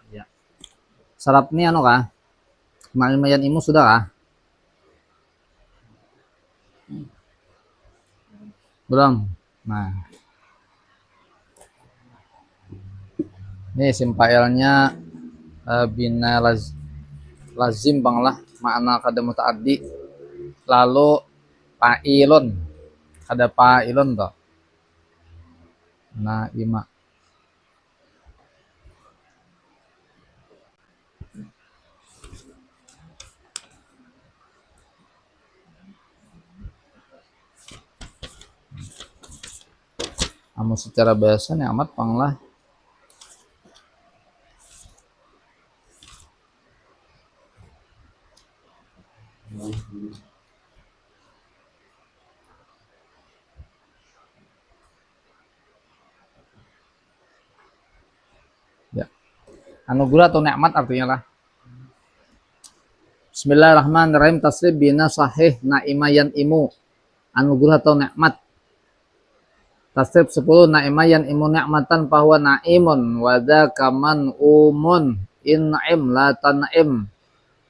Ya. Sarap nih anu kah? Mayan imu sudah kah? Belum. Nah, ini simpailnya bina lazim banglah makna kada mutaaddi. Lalu pailun. Kada pailun toh. Nah, ima. Kamu secara bahasa nih amat panglah. Ya. Anugerah atau nikmat artinya lah. Bismillahirrahmanirrahim. Tasrif bina sahih naimayan imu. Anugerah atau nikmat. Tasrif 10 naimayan imu nikmatan bahwa naimun wada kaman umun in'im la tan'im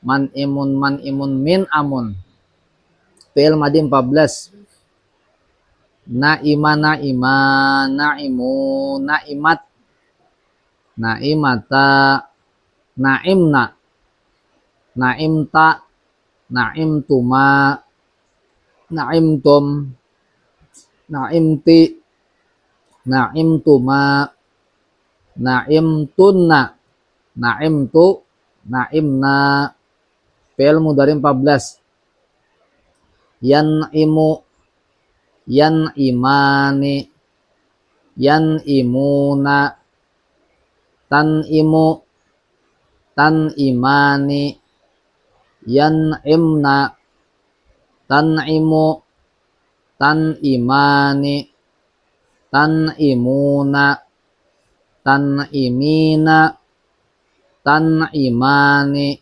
man imun min amun. Fi'il madi 14. Naima naimu naimat naimata naimna naimta naimtuma naimtum naimti naimtuma naimtunna naimtu naimna. Fi'il mudhari 14. Yan imani yan imuna tan imani yan imna tan imani tan imuna tan imina tan imani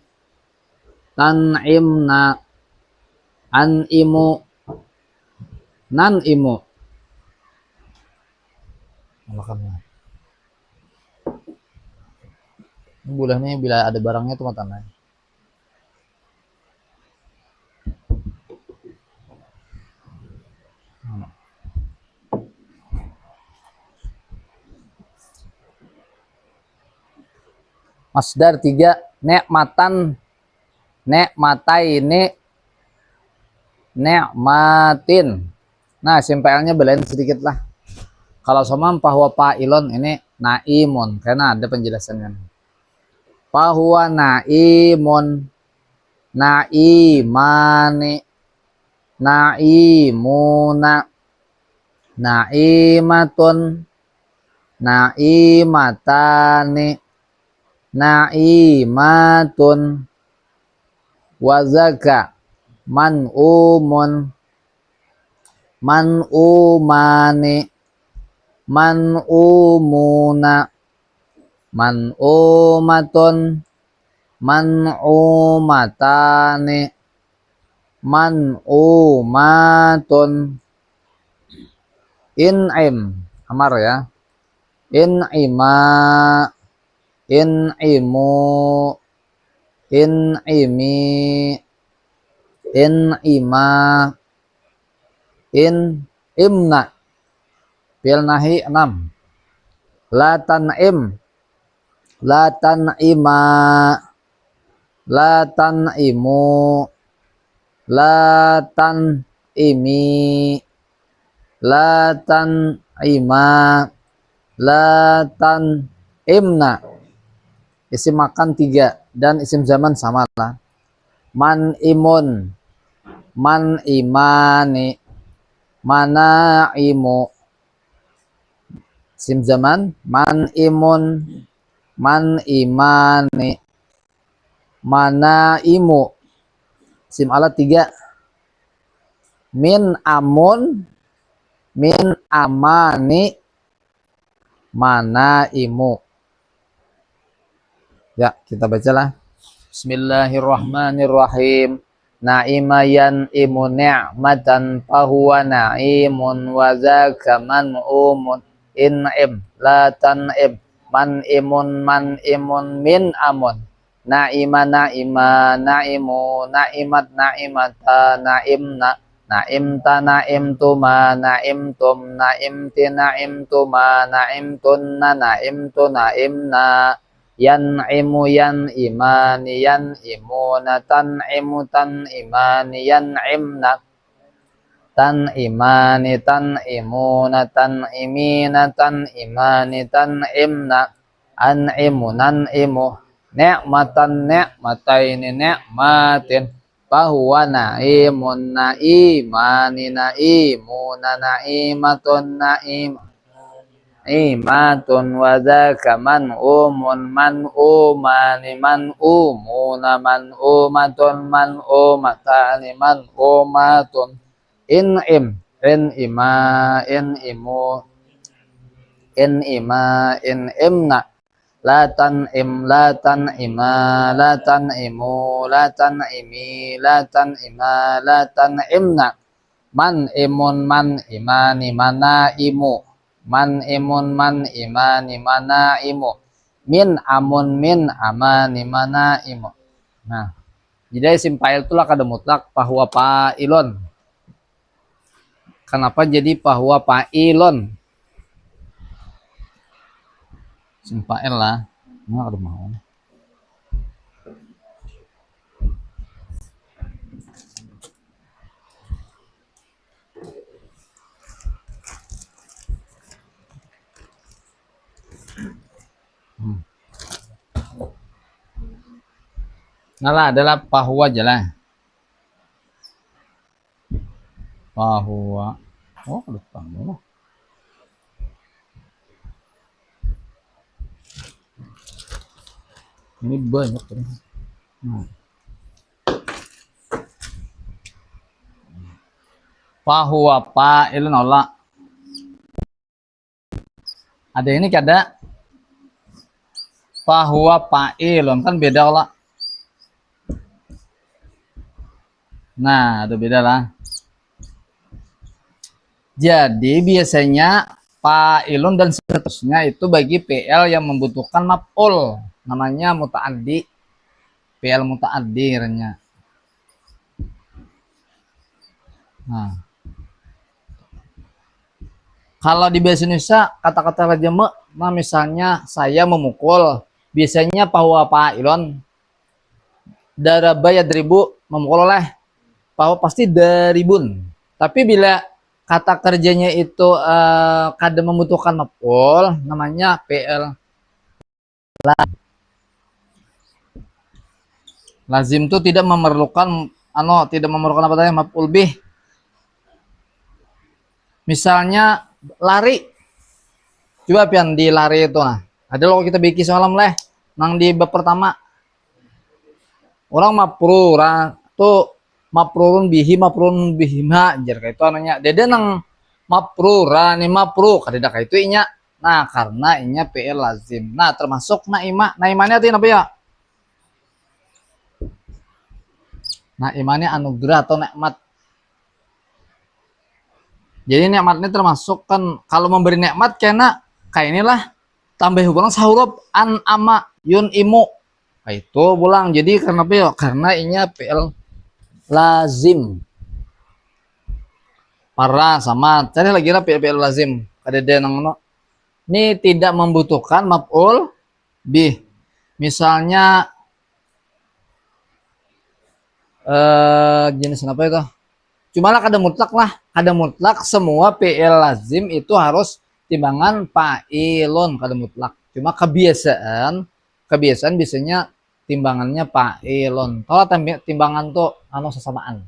tan imna an imu nan imu. Bolehnya bila ada barangnya tuh matanya. Masdar 3 nikmatan nikmataini nikmatin. Nah, simpelnya belain sedikit lah. Kalau sama bahwa fa'ilun ini naimun karena ada penjelasannya. Bahwa naimun naimani naimuna naimatun naimatani naimatun wazaka man'umun man'umani man'umuna man'umatun man'umatani man'umatun. In'im amar ya. In'ima in'imu in'imi in'ima in'imna. Fi'il nahi 6. La tan'im la tan'ima la tan'imu la tan'imi la tan'ima la tan'imna. Isim makan 3 dan isim zaman sama lah. Man imun man imani manaimu. Isim zaman man imun man imani manaimu. Isim alat 3 min amun min amani manaimu. Ya, kita bacalah. Bismillahirrahmanirrahim. Naimayan imu ni'matan fahuwa na'imun wa zaka man'umun in'im la tan'im man imun min amun. Naima naima naimu naimat naimata naimna naimta naimtuma naimtum naimti naimtuma naimtunna naimtu naimna yan'imu yan'imani yan'imuna tan'imu tan'imani yan'imna tan'imani tan'imuna tan'imina tan'imani tan'imna an'imu nan'imu ni'matan ni'mataini ni'matin fahuwa na'imun na'imani na'imuna na'imatun na'im imatun wa dzaka man'umun man'umani man'umuna man'umatun man'umatani man'umatun in'im in'ima in'imu in'ima in'imna la tan'im la tan'ima la tan'imu la tan'imi la tan'ima la tan'imna man imun man imani manaimu man imun man imani manaimu min amun min amani manaimu. Nah, jadi isim fa'il itulah kada mutlak bahwa fa'ilun. Kenapa jadi bahwa fa'ilun? Isim fa'il lah. Nah, ada mau. Nah lah adalah bahwa aja lah. Bahwa. Oh, lupa. Ini banyak. Bahwa fa'ilun Allah. Ada ini kada. Bahwa fa'ilun kan beda Allah. Nah, itu beda lah. Jadi biasanya fa'ilun dan seterusnya itu bagi PL yang membutuhkan maf'ul, namanya muta'addi. PL muta'addi nya. Nah. Kalau di bahasa Indonesia kata-kata rajama, nah misalnya saya memukul, biasanya bahwa fa'ilun daraba yadribu memukul oleh bahwa pasti daribun. Tapi bila kata kerjanya itu kada membutuhkan maf'ul, namanya PL lazim itu tidak memerlukan tidak memerlukan apa tadi maf'ul bih. Misalnya lari, coba pian di lari itu nah ada lo kita bikin semalam leh nang di bab pertama orang maf'ul tuh maf'ulun bihima jar kayak itu ananya dede nang maf'ul ni maf'ul kada kayak itu inya. Nah karena inya PL lazim. Nah termasuk naimanya artinya apa ya? Naimanya anugerah atau nikmat. Jadi nikmat ini termasuk kan kalau memberi nikmat karena kayak inilah tambah hubungan sahuruf an ama yun imu. Nah, itu pulang. Jadi karena apa ya? Karena inya PL lazim. Para sama cari lagi lah PL lazim. Ada nang ini tidak membutuhkan maf'ul bih. Misalnya jenis apa itu? Cuma lah kada mutlak semua PL lazim itu harus timbangan fa'ilun kada mutlak. Cuma kebiasaan biasanya timbangannya fa'ilun. Kalau timbangan tuh sesamaan.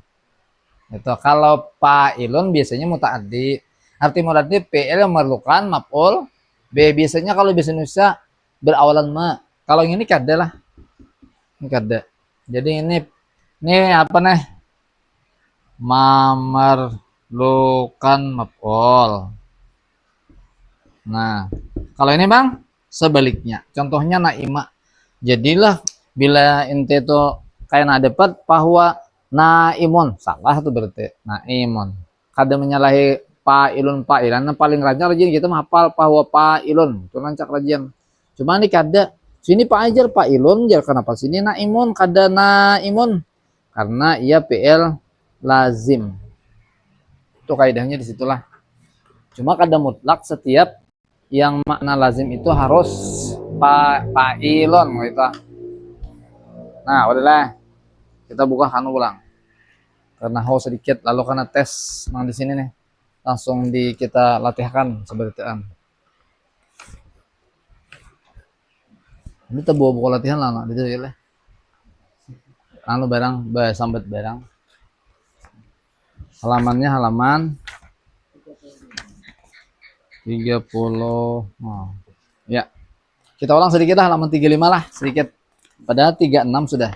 Itu kalau fa'ilun biasanya muta'addi. Arti muta'addi PL yang memerlukan maf'ul B. Biasanya kalau bahasa Indonesia berawalan ma. Kalau ini kada lah. Ini kada. Jadi ini apa nih? Memerlukan maf'ul. Nah, kalau ini Bang sebaliknya. Contohnya naima. Jadilah bila ente itu kayak dapat bahwa naimun, salah tuh berarti naimun. Kada menyalahi fa'ilun fa'ilan paling lancar rajin kita menghafal bahwa fa'ilun. Itu lancar rajin. Cuma ini kada sini pajar fa'ilun jar kenapa sini naimun kada naimun karena ia fi'il lazim. Itu kaidahnya disitulah. Cuma kada mutlak setiap yang makna lazim itu harus fa'ilun gitu. Nah, udahlah. Kita buka kanu ulang. Karena haus sedikit lalu karena tes mang di sini nih. Langsung kita latihkan seperti itu. Ini kita bawa buku latihan lah, gitu ya. Anu barang, sambat barang. Halamannya halaman 30. Oh. Ya. Kita ulang sedikit lah, halaman 35 lah, sedikit. Padahal 36 sudah.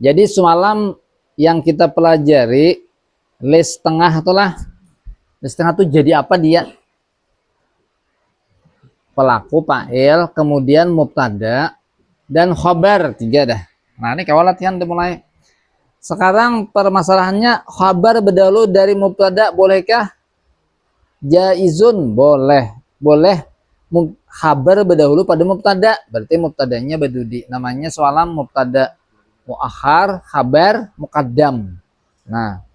Jadi semalam yang kita pelajari les tengah itulah. Les tengah itu jadi apa dia? Pelaku, fa'il, kemudian mubtada dan khabar, 3 dah. Nah, ini kawal latihan udah mulai. Sekarang permasalahannya khabar berdahulu dari mubtada bolehkah? Jaizun, boleh. Boleh khabar berdahulu pada mubtada. Berarti mubtadanya badudi. Namanya semalam mubtada muakhar, khabar muqaddam. Nah,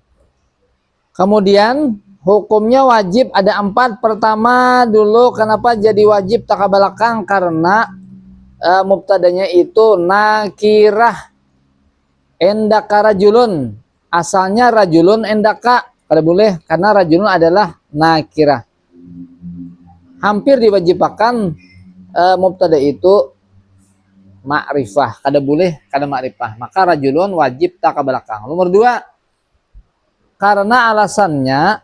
kemudian hukumnya wajib ada 4. Pertama dulu kenapa jadi wajib takabalakang? Karena mubtadanya itu nakirah. Endaka rajulun. Asalnya rajulun endaka. Kada boleh karena rajulun adalah nakirah. Hampir diwajibkan mubtada itu ma'rifah. Kada boleh kada ma'rifah. Maka rajulun wajib takabalakang. Nomor 2. Karena alasannya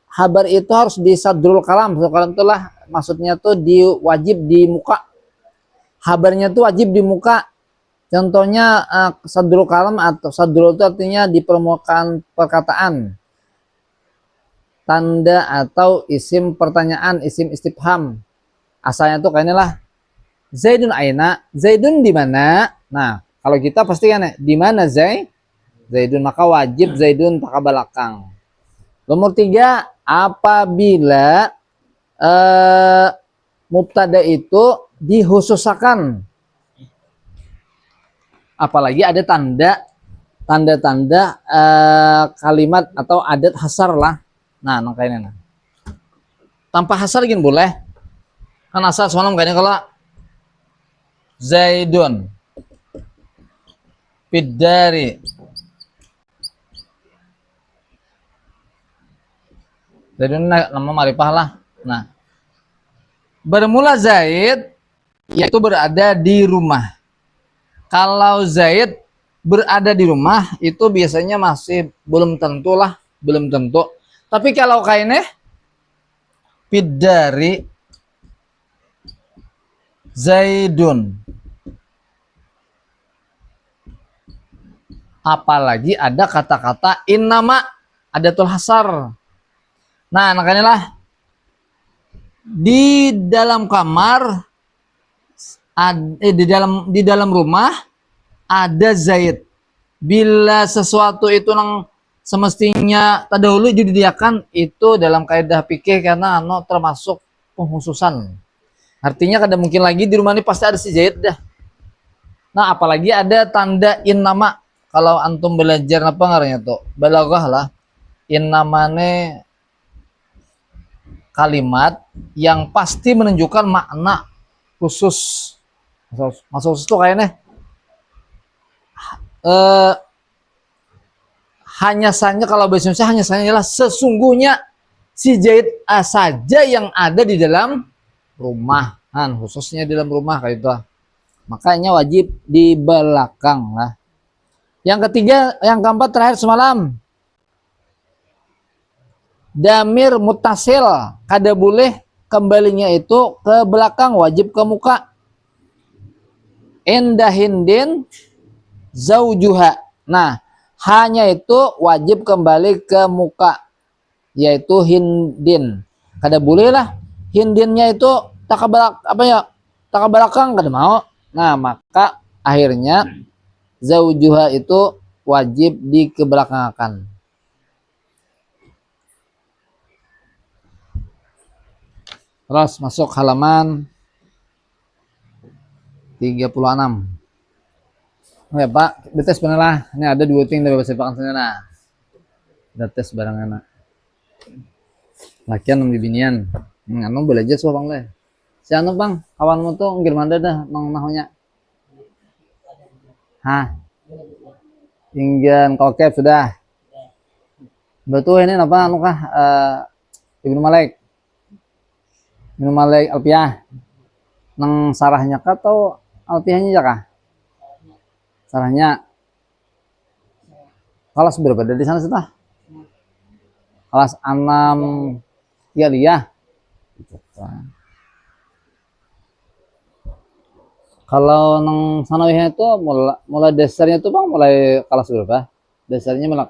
habar itu harus di sadrul kalam. Sadrul kalam itulah maksudnya tuh wajib di muka. Habarnya tuh wajib di muka. Contohnya sadrul kalam atau sadrul itu artinya di permukaan perkataan. Tanda atau isim pertanyaan, isim istifham. Asalnya tuh kayaknya lah Zaidun aina, Zaidun di mana? Nah, kalau kita pasti kan di mana Zaidun, maka wajib Zaidun takabalakang. Nomor 3, apabila mubtada itu dihususakan, apalagi ada tanda-tanda kalimat atau adat hasar lah. Nah, makanya tanpa hasar gini boleh. Kan asal semalam kayaknya kalau Zaidun Fiddari. Jadi nama marifah lah. Nah, bermula Zaid yaitu berada di rumah. Kalau Zaid berada di rumah itu biasanya masih belum tentu lah, belum tentu. Tapi kalau kayaknya Fiddari Zaidun, apalagi ada kata-kata innama adatul hasar. Nah, makanya lah di dalam kamar di dalam rumah ada Zaid. Bila sesuatu itu nang semestinya terdahulu disediakan itu dalam kaidah fikih karena termasuk penghususan. Artinya kada mungkin lagi di rumah ini pasti ada si Zaid dah. Nah, apalagi ada tanda innama. Kalau antum belajar apa ngarannya tuh? Balaghah lah. Innamane kalimat yang pasti menunjukkan makna khusus. Maksud khusus itu kayaknya hanya saja kalau bahasa Indonesia hanya saja adalah sesungguhnya si Zaid saja yang ada di dalam rumah, khususnya di dalam rumah kayak itu. Makanya wajib di belakang lah. Yang ketiga, yang keempat terakhir semalam. Damir mutasil kada boleh kembalinya itu ke belakang, wajib ke muka. Indah hindin zaujuha. Nah, hanya itu wajib kembali ke muka, yaitu hindin. Kada boleh lah hindinnya itu tak belakang kada mau. Nah, maka akhirnya zaujuha itu wajib dikebelakangkan. Terus masuk halaman 36. Oke Pak, dites bener lah. Ini ada dua ting dari bahasa Jepang sana. Kita tes barang anak. Lakian nang bibinian. Anu belajar suah bang le. Si anu bang, kawanmu tuh gimana dah nang nahunya? Hah? Ingin kokep sudah. Betul ini apa anu kah? Ibnu Malik. Ibnu Malik Alpiah. Nang sarahnya kah atau Alpiahnya ya kah? Sarahnya. Kelas berapa dari sana sudah? Kelas 6 ya dia. Kalau nang sanawihnya itu mulai dasarnya itu bang mulai kelas berapa? Dasarnya mulai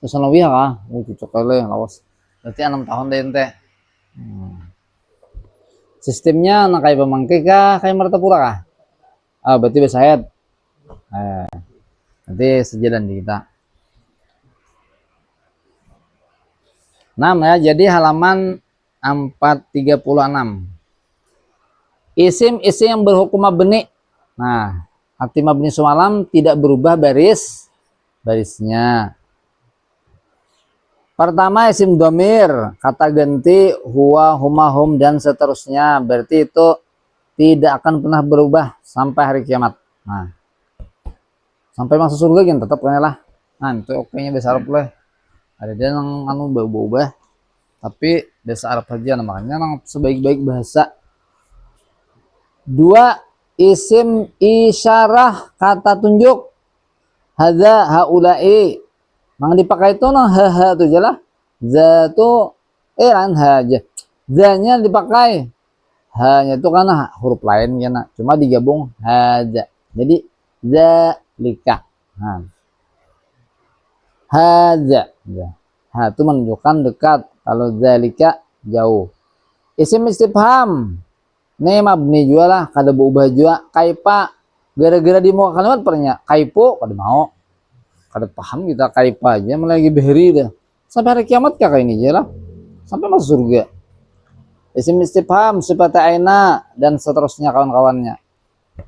sanawiyah kah? Cocok kali lawas. Berarti 6 tahun deh ente. Sistemnya nak kayak pemangke kah? Kayak Martapura kah? Berarti besayat. Nanti sejalan di kita. Nah ya, jadi halaman 436. Isim yang berhukum mabni. Nah, arti mabni semalam tidak berubah barisnya. Pertama isim domir, kata ganti huwa, huma, hum dan seterusnya. Berarti itu tidak akan pernah berubah sampai hari kiamat. Nah, sampai masuk surga kan tetap kayaknya lah. Nah, itu oke-nya bahasa Arab lah. Ada dia yang anu berubah, tapi bahasa Arab aja namanya yang sebaik-baik bahasa. 2 isim isyarah kata tunjuk hadza haula'i mang dipakai itu nah ha itu jelah za tu lan haja za-nya dipakai hanya itu karena huruf lain ya nak cuma digabung hadza jadi zalika hadza ha itu menunjukkan dekat kalau zalika jauh. Isim istifham nih mabni juga lah, kada berubah juga. Kaipa, gara-gara di mau kalimat pernya. Kaipo, kada mau. Kada paham kita kaipa aja, malah lagi beheri dah. Sampai hari kiamat kakak ini aja lah. Sampai masuk surga. Isim istifham, sifat aina, dan seterusnya kawan-kawannya.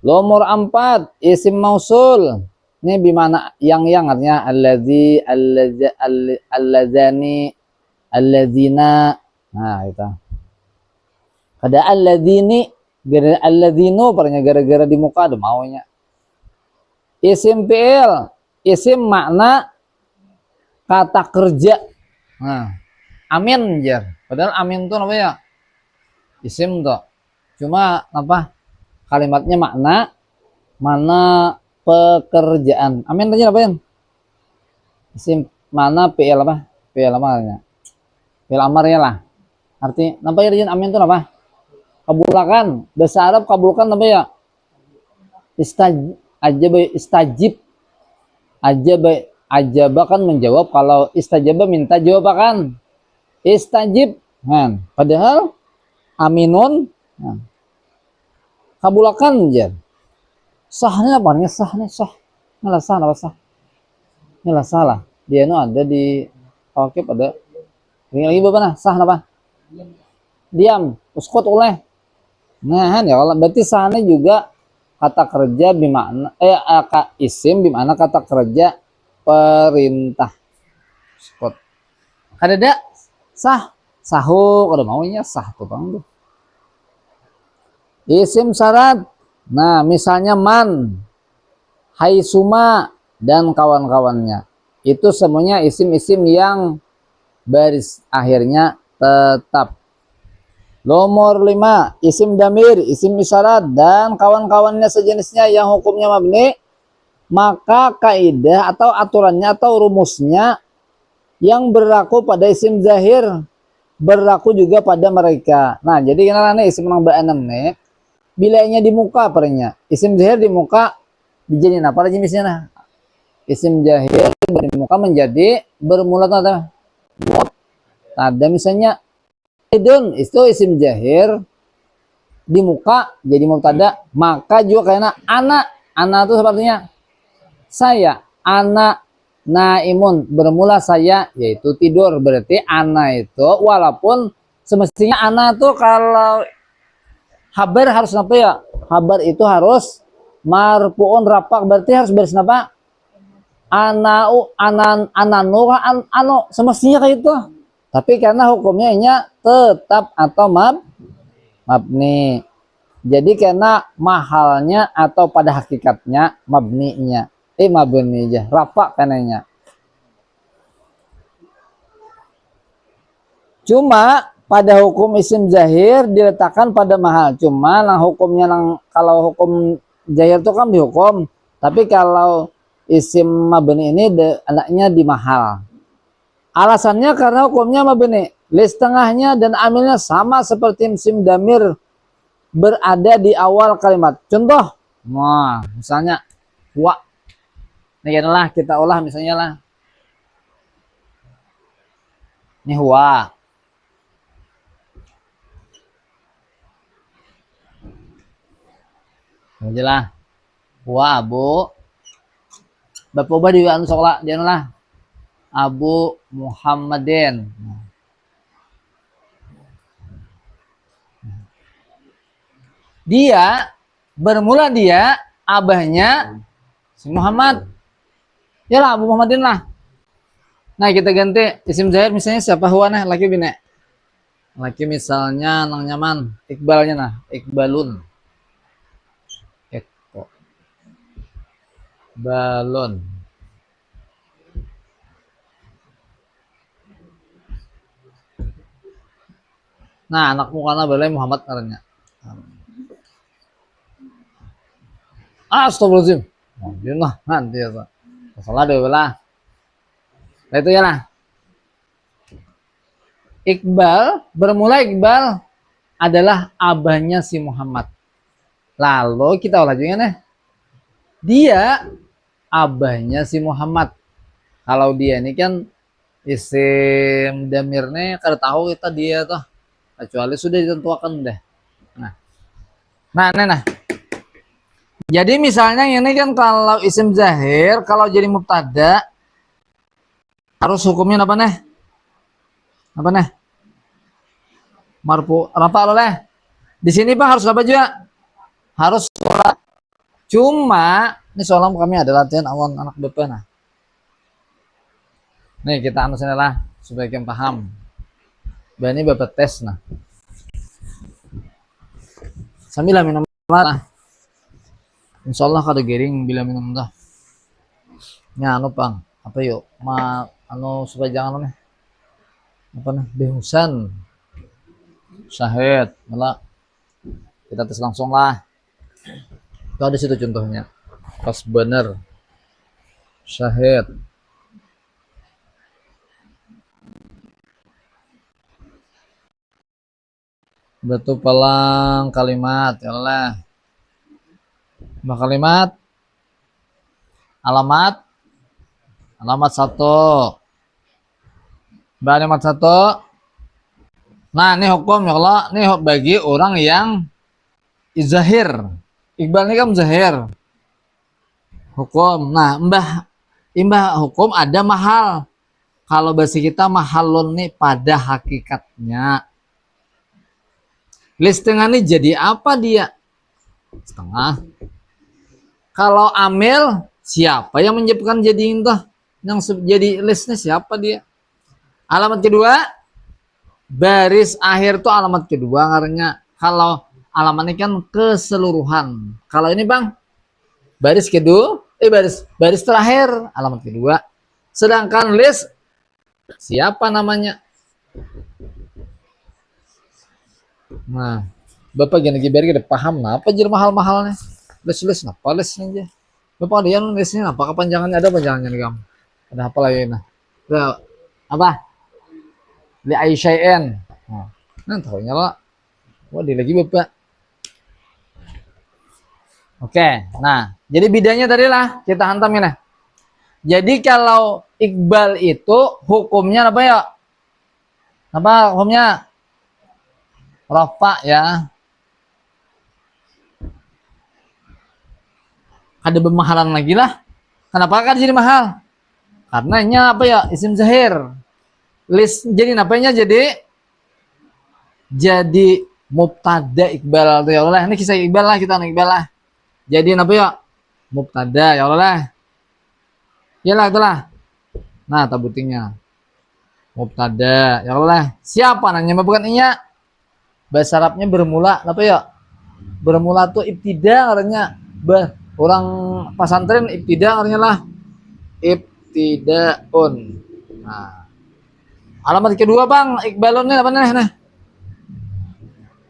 Nomor 4, isim mausul. Ini bimana yang artinya alladzi, alladzani, alladzina. Nah, itu. Ada alladzini, alladzinu pernya gara-gara di muka ada maunya. Isim fi'il, isim makna kata kerja. Nah, amin jar. Padahal amin tuh apa ya? Isim tuh. Cuma apa? Kalimatnya mana pekerjaan. Amin tanya apa ya? Isim mana fi'il apa? Fi'il amarnya. Fi'il amarnya lah. Arti apa ya amin tuh apa? Kabulkan bahasa Arab kabulkan apa ya istajib ajaba kan menjawab kalau istajaba minta jawaban istajib kan padahal aminun nah. Kabulkan aja sahnya apa nih sahnya sah nggak sah apa sah nggak salah dia nu ada di oke pada ini lagi apa nah sah apa diam uskut oleh. Nah, ya kalau berarti sana juga kata kerja bimana isim bimana kata kerja perintah. Spot. Ada sah sahu kalau maunya sah tuh bang. Isim syarat. Nah, misalnya man, haisuma dan kawan-kawannya. Itu semuanya isim-isim yang baris akhirnya tetap. Nomor 5, isim damir, isim isyarat, dan kawan-kawannya sejenisnya yang hukumnya mabni, maka kaidah atau aturannya atau rumusnya yang berlaku pada isim zahir, berlaku juga pada mereka. Nah, jadi kenapa isim nambah 6 nih, bilanya di muka pernya, isim zahir di muka, dijadiin apa lagi misalnya? Isim zahir di muka menjadi bermula ada misalnya idun itu isim zahir di muka jadi mubtada maka juga karena anak itu sepertinya saya anak naimun bermula saya yaitu tidur berarti anak itu walaupun semestinya ana tuh kalau habar harus apa ya? Habar itu harus marfuun rafa, berarti harus baris apa? Anau ananu ano semestinya kayak itu. Tapi karena hukumnya nya tetap atau mabni. Jadi karena mahalnya atau pada hakikatnya mabninya. Mabni aja. Rafa kananya. Cuma pada hukum isim zahir diletakkan pada mahal. Cuma nah hukumnya kalau hukum zahir itu kan dihukum. Tapi kalau isim mabni ini anaknya di mahal. Alasannya karena hukumnya mabni. Lis tengahnya dan amilnya sama seperti isim damir berada di awal kalimat. Contoh, nah misalnya wa. Ini adalah kita olah misalnya lah. Ini huwa. Jelas. Wa abu. Bapak di anu sekolah dia lah. Abu Muhammadin. Dia bermula dia abahnya si Muhammad. Ya lah Abu Muhammadin lah. Nah kita ganti isim zahir misalnya siapa huwa nah laki bine. Laki misalnya nang nyaman Iqbalnya nah Iqbalun. Balon. Nah, anak mukana balai Muhammad karena. Astagfirullahaladzim. Oh, dia lah nanti ya, Pak. Salah deh belah. Nah, itu ya lah. Iqbal, bermula Iqbal adalah abahnya si Muhammad. Lalu kita ulah juga nih. Dia abahnya si Muhammad. Kalau dia ini kan isim damirnya kada tahu kita dia tuh. Kecuali sudah ditentukan deh. Nah. Jadi misalnya ini kan kalau isim zahir, kalau jadi mubtada harus hukumnya apa nih? Apa nih? Marfu, rafa oleh. Di sini Pak harus apa juga? Harus sholat. Cuma ini soalnya kami ada latihan awan anak bapak nah. Nih kita anu sini lah supaya kalian paham. Ini bapak tes nah. Sambil minum lah. Insyaallah kada gering bila minum dah. Nya anu pang, apa yuk? Anu supaya jangan nih. Apa nih? Behusan. Syahid, malah kita tes langsung lah. Itu ada situ contohnya. Pas bener. Syahid. Batu palang kalimat ya Allah. Kalimat alamat 1. Alamat 1. Nah, ini hukum ya Allah, ini bagi orang yang izahir. Iqbal ini kan zahir. Hukum. Nah, imbah hukum ada mahal. Kalau bahasa kita mahalun nih pada hakikatnya. List setengah ini jadi apa dia? Setengah. Kalau amil siapa yang menyebutkan jadi intah? Yang jadi listnya siapa dia? Alamat kedua, baris akhir tuh alamat kedua karena kalau alamat ini kan keseluruhan. Kalau ini Bang, baris kedua, baris terakhir alamat kedua. Sedangkan list siapa namanya? Nah, Bapak gini biar kita paham nah apa jadi mahal-mahalnya. Les apa lesnya aja. Bapak ada yang lesnya apa kepanjangannya ada panjangannya nih kamu? Ada apa lagi nah? Ada apa? Li Aisya'en. Nah, tahunya lah. Wah, di lagi Bapak. Oke, nah, jadi bedanya tadi lah kita hantam ini. Jadi kalau Iqbal itu hukumnya apa ya? Apa hukumnya? Rafa ya. Ada pemahalan lagi lah. Kenapa kan jadi mahal? Karenanya apa ya? Isim zahir. List jadi napanya jadi jadi mubtada Iqbal tuh ya Allah. Ini kisah Iqbal lah, kita Iqbal lah. Jadi apa ya? Mubtada ya Allah. Iyalah itulah. Nah, tabutingnya. Mubtada ya Allah. Siapa nanya bukan inya? Bahasa Arabnya bermula apa ya? Bermula tuh ibtida artinya. Orang pesantren ibtida artinya lah. Ibtidaun. Nah, alamat kedua Bang, Iqbalunnya apa nah?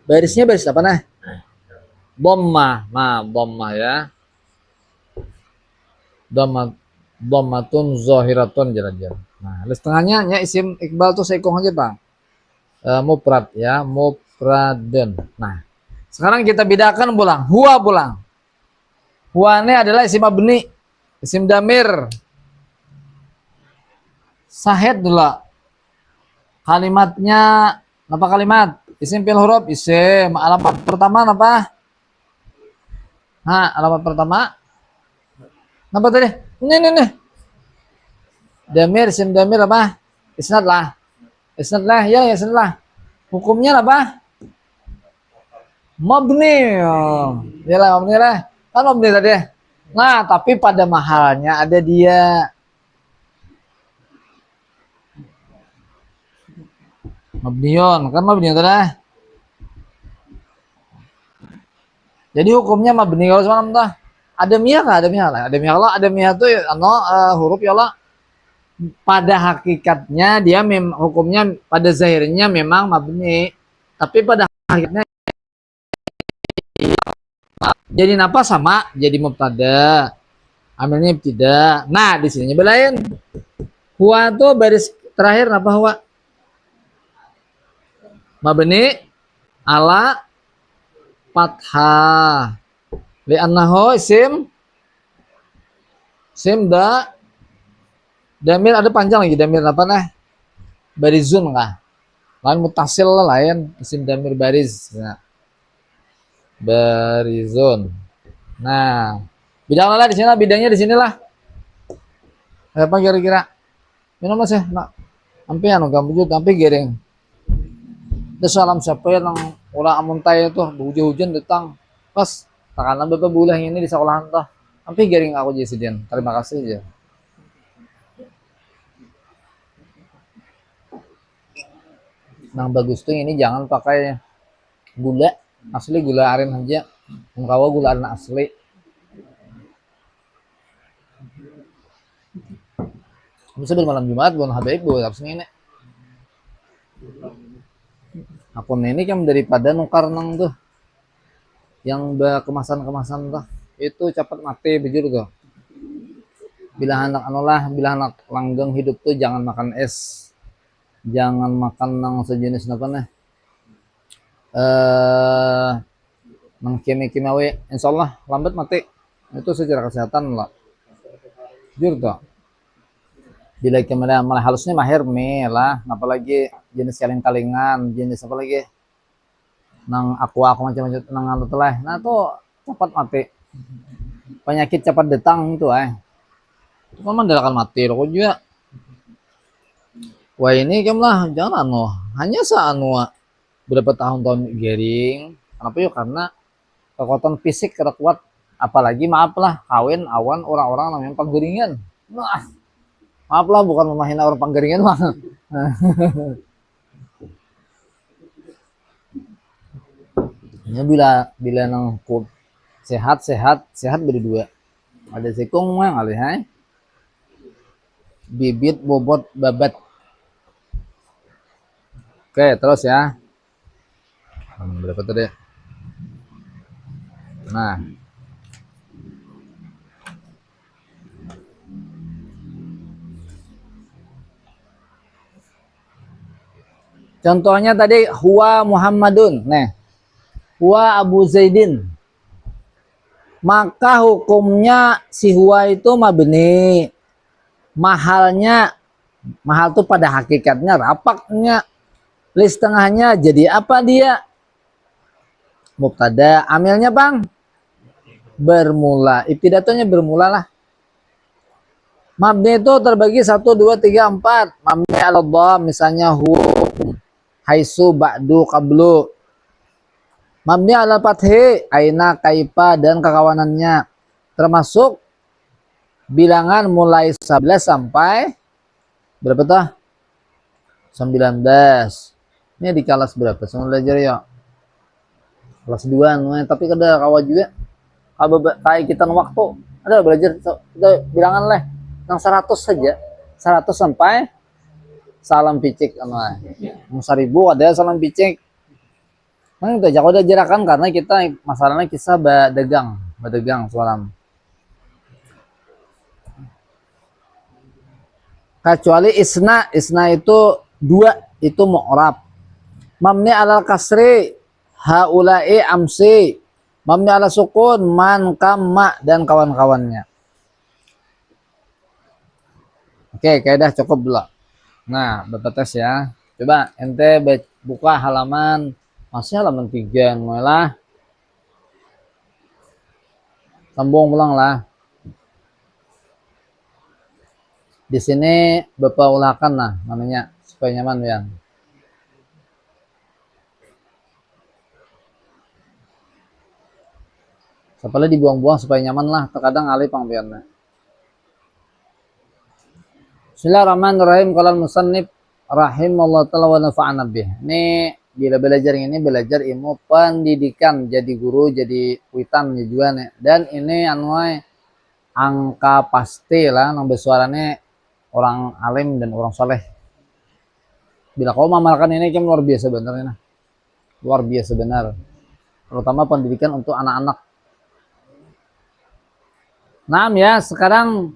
Barisnya baris apa nah? Dhammah. Nah, dhammah ya. Dhammatun zahiratun jalan-jalan. Nah, setengahnya ya isim Iqbal tuh sekong aja Bang. Mufrad ya, mufradun. Nah, sekarang kita bedakan pulang. Huwa pulang. Huwa ini adalah isim mabni, isim damir. Sahid dulu. Kalimatnya apa kalimat? Isim fil huruf isim. Alamat pertama apa? Nah, alamat pertama apa tadi? Ini. Damir, isim damir apa? Isnad lah. Isnad lah, ya isnad lah. Hukumnya apa? Mabni. Oh. Yalah mabni lah. Kan mabni tadi. Nah, tapi pada mahalnya ada dia. Mabniun, kan mabni tadi. Jadi hukumnya mabni kalau semalam tah. Ada mia nggak? Ada mia lah. Ada mia lah. Ada mia tuh huruf ya Allah. Pada hakikatnya dia hukumnya pada zahirnya memang mabni, tapi pada hakikatnya jadi napa sama jadi mubtada, amilnya tidak. Nah di sini belain huwa tuh baris terakhir apa huwa mabni ala fathah li'annahu isim damir ada panjang lagi damir apa nah barizun kah lain mutasil lah lain isim damir bariz nah. Barizon. Nah, bidang lah di sini lah, bidangnya di sinilah. Apa kira-kira? Minum mas ya, nak. Sampai anu kamu juga sampai gereng. Terus salam siapa yang orang amuntai itu hujan-hujan datang pas takanan beberapa bulan ini di sekolahan tuh. Sampai gereng aku jadi sedian. Terima kasih aja. Nah bagus tuh ini jangan pakai gula asli, gula aren aja. Mengkawa gula aren asli. Bisa malam Jumat bukan habaib buat apa sih ini? Akun ini kan daripada nukar nang tuh yang kemasan-kemasan tuh itu cepat mati bejur tuh. Bila anak langgeng hidup tuh jangan makan es, jangan makan nang sejenis apa nih? Nang kimia-kimiawi, insya Allah lambat mati. Itu secara kesehatan lah. Jujur tuh. Bila kemudian malah halusnya mahir lah, apalagi jenis kaling-kalingan, jenis apa lagi? Nang aku macam-macam nang anu telah. Nah tuh cepat mati. Penyakit cepat datang itu Cuma mendalakan mati loh juga. Wah ini lah jangan hanya berapa tahun-tahun garing. Kenapa yuk? Karena kekuatan fisik kada kuat. Apalagi maaf lah kawin awan orang-orang namanya panggeringan. Nah, maaf lah bukan memahina orang panggeringan mah. Ya bila nang sehat berdua. Ada sekong mah alih bibit bobot babat. Oke, terus ya. Berapa tadi? Nah. Contohnya tadi huwa Muhammadun. Nah. Huwa Abu Zaidin. Maka hukumnya si huwa itu mabni. Mahal tuh pada hakikatnya rapaknya. List tengahnya jadi apa dia? Mubtada, amilnya Bang bermula, ibtidatunya bermula lah. Mabni itu terbagi 1 2 3 4. Mabni ala dhamm misalnya haisu, ba'du, qablu. Mabni ala fathi, aina, kaifa, dan kekawanannya. Termasuk bilangan mulai 11 sampai berapa tuh? 19. Ini di kelas berapa? Semua belajar ya. Kelas 2, tapi kada kawan juga. Kalau kayak kita waktu ada belajar kita bilangan lah yang 100 saja. 100 sampai salam picik anu. 1000 ada salam picik. Nah, itu jago jarakan karena kita masalahnya kisah badegang salam. Kecuali isna itu 2 itu mu'rab. Mamni alal kasri haula'i amsi, mamni ala sukun man, kamma, dan kawan-kawannya. Oke, kaidah cukup dulu. Nah, Bapak tes ya. Coba ente buka halaman, masih halaman 3 mulailah. Sambung ulang lah. Di sini Bapak ulangkan lah namanya supaya nyaman ya. Sepala dibuang-buang supaya nyaman lah. Terkadang alih pangbiannya. Bismillahirrahmanirrahim. Qala al-musannif rahimallahu ta'ala wa nafa'ana bih. Ini bila belajar ini belajar ilmu pendidikan, jadi guru, jadi witan juga nih. Dan ini anuai angka pasti lah nang bersuaranya orang alim dan orang soleh. Bila kau mengamalkan ini kan luar biasa benar ini. Luar biasa benar. Terutama pendidikan untuk anak-anak. Nah ya, sekarang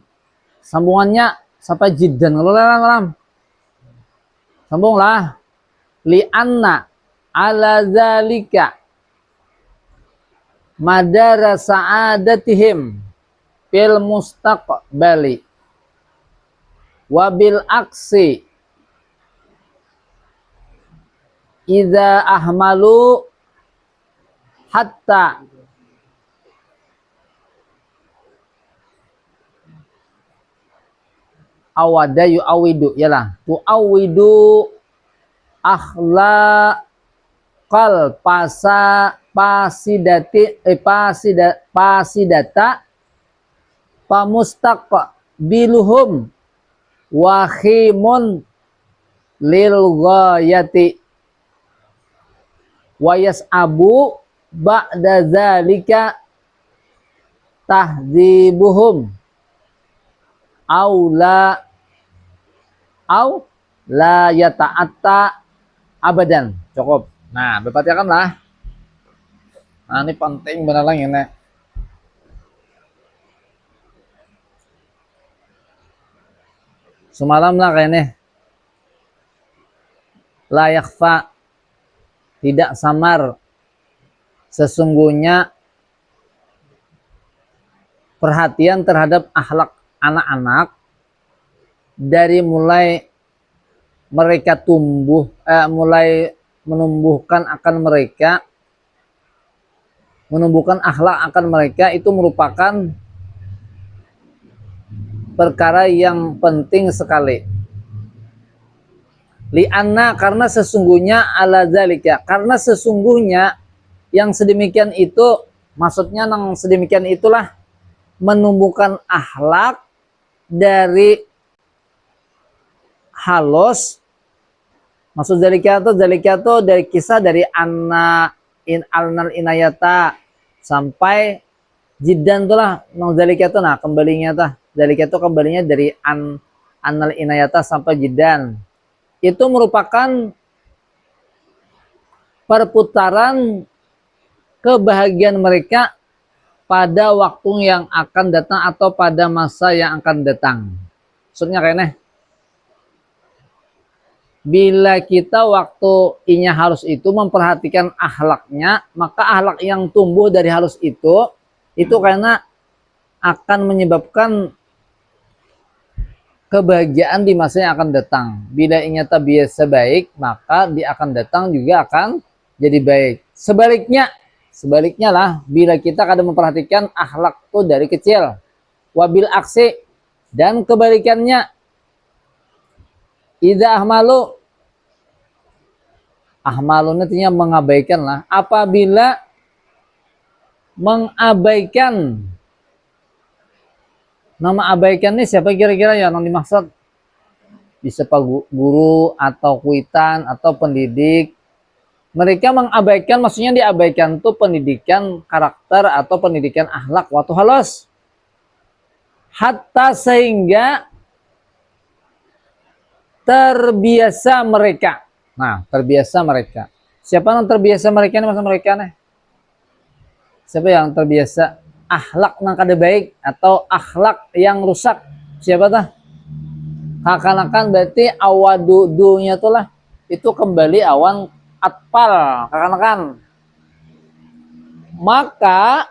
sambungannya sampai jiddan. Sambunglah. Li'anna ala zalika madara sa'adatihim fil mustaqbali wabil aksi idza ahmalu hatta awada yu'awidu yalah tu'awidu akhlaqal pasidata pamustaqbiluhum wahimun lil ghayati wa yas'abu ba'da zalika tahdzibuhum au la yata'atta abadan. Cukup. Nah, berperhatikan lah. Nah, ini penting benar lah ini. Semalam lah kayaknya. La yakhfa, tidak samar sesungguhnya perhatian terhadap akhlak anak-anak dari mulai mereka tumbuh, mulai menumbuhkan akhlak akan mereka itu merupakan perkara yang penting sekali. Li'anna karena sesungguhnya ala zalika, karena sesungguhnya yang sedemikian itu, maksudnya yang sedemikian itulah menumbuhkan akhlak dari halus. Maksud zalika itu dari kisah dari alnal inayata sampai jiddan itulah nang zalika itu, nah kembalinya tah zalika itu kembalinya dari annal inayata sampai jiddan. Itu merupakan perputaran kebahagiaan mereka pada waktu yang akan datang atau pada masa yang akan datang. Maksudnya kayaknya bila kita waktu inya halus itu memperhatikan akhlaknya, maka akhlak yang tumbuh dari halus itu karena akan menyebabkan kebahagiaan di masa yang akan datang. Bila inya tak biasa baik, maka dia akan datang juga akan jadi baik. Sebaliknya lah, bila kita kadang memperhatikan akhlak itu dari kecil, wabil aksi, dan kebalikannya, idza ahmalu, Ahmalun artinya mengabaikan lah. Apabila mengabaikan, nama abaikan ini siapa kira-kira ya yang dimaksud? Bisa pak guru atau kuitan atau pendidik. Mereka mengabaikan, maksudnya diabaikan tuh pendidikan karakter atau pendidikan akhlak waktu halus. Hatta sehingga terbiasa mereka. Nah, terbiasa mereka. Siapa yang terbiasa mereka ini maksud mereka nih? Siapa yang terbiasa akhlak nang kada baik atau akhlak yang rusak? Siapa tah? Kakanakan berarti awadudunya tuh lah itu kembali awan atpal kakanakan. Maka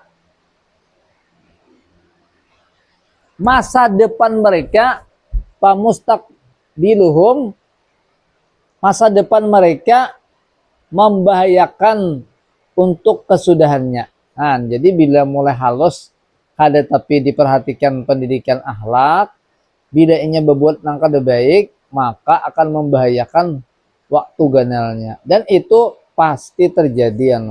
masa depan mereka pamustakbiluhum, masa depan mereka membahayakan untuk kesudahannya. Nah, jadi bila mulai halus kada tapi diperhatikan pendidikan akhlak, bila inya berbuat nang kada baik, maka akan membahayakan waktu ganalnya. Dan itu pasti terjadi ya.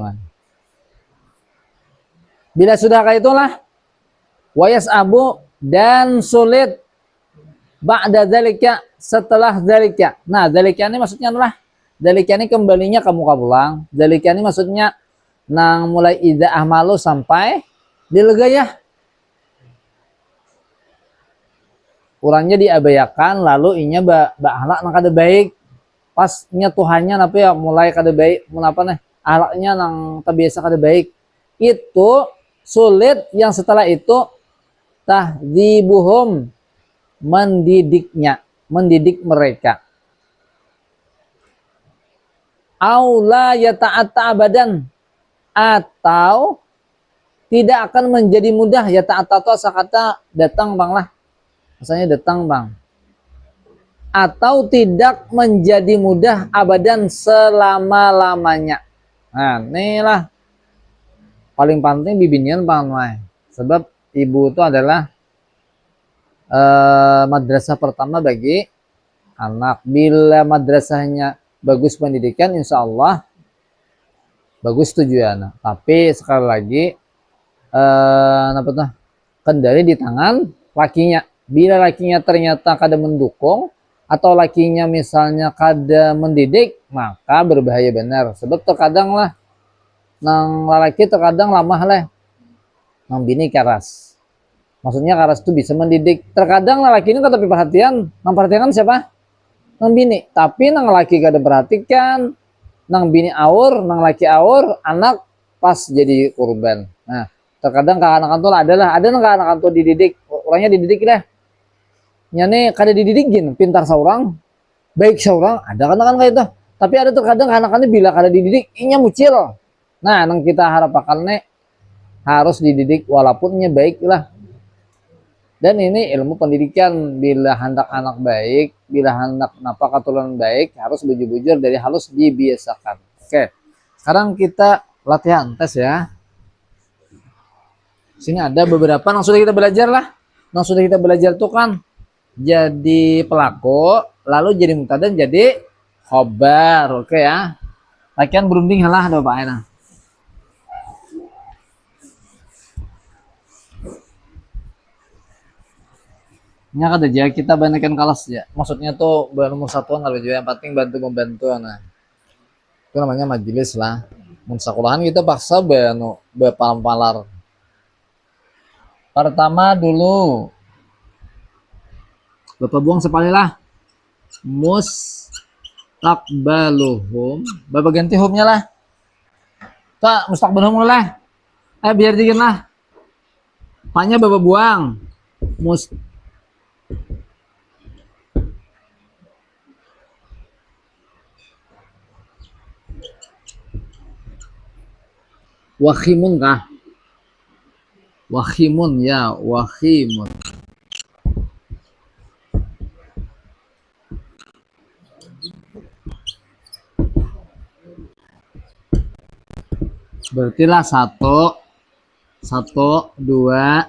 Bila sudah kayak itulah wayas abu dan sulit ba'da dzalika setelah dzalika. Nah, dzalika ini maksudnya adalah dzalika ini kembalinya kamu pulang. Dzalika ini maksudnya nang mulai ida ahmalu sampai dilegayah. Kurangnya diabayakan lalu inya akhlak nang kada baik. Pasnya Tuhannya napa ya mulai kada baik, menapa nih? Akhlaknya nang terbiasa kada baik. Itu sulit yang setelah itu tahdzibuhum mendidiknya, mendidik mereka. Aula yata'atta abadan atau tidak akan menjadi mudah yata'atta atau kata datang bang lah. Misalnya datang bang. Atau tidak menjadi mudah abadan selama-lamanya. Nah, inilah paling penting bibinian bang. Sebab ibu itu adalah madrasah pertama bagi anak. Bila madrasahnya bagus pendidikan, insya Allah bagus tujuan. Tapi sekali lagi apa tuh, kendali di tangan lakinya. Bila lakinya ternyata kada mendukung atau lakinya misalnya kada mendidik, maka berbahaya benar. Sebab terkadang lah nang laki terkadang lamah lah nang bini keras. Maksudnya keras itu bisa mendidik. Terkadang laki ini kada perhatian, nang perhatian siapa? Nang bini. Tapi nang laki kada perhatikan, nang bini awur, nang laki awur, anak pas jadi korban. Nah, terkadang kakak-anak tuh ada nang kakak-anak tuh dididik, orangnya dididik lah. Nyane kada dididikin, pintar seorang, baik seorang, ada kan kayak itu. Tapi ada terkadang anak-anak bila kada dididik, inya mucil. Nah, nang kita harapakan harus dididik walaupun nya baik lah. Dan ini ilmu pendidikan, bila hendak anak baik, bila hendak napa keturunan baik, harus bujur-bujur dari halus dibiasakan. Oke, sekarang kita latihan tes ya. Sini ada beberapa yang sudah kita belajar lah. Yang sudah kita belajar tuh kan jadi pelaku, lalu jadi mubtada, jadi khobar. Oke ya. Latihan berunding lah ada Pak Ena. Nya kada aja kita bandingkan kelas ya. Maksudnya tuh nomor satuan kalau juga yang penting bantu membantu nah. Itu namanya majelis lah. Mun sekolahan kita paksa bepalam-palar. Pertama dulu Bapak buang sepali lah. Mustakbaluhum. Bapak ganti humnya lah. Tak mustakbaluhum lah. Biar dikit lah. Paknya Bapak buang. Wahimun kah? Wahimun ya, wahimun. Berarti lah 1, 2, 3,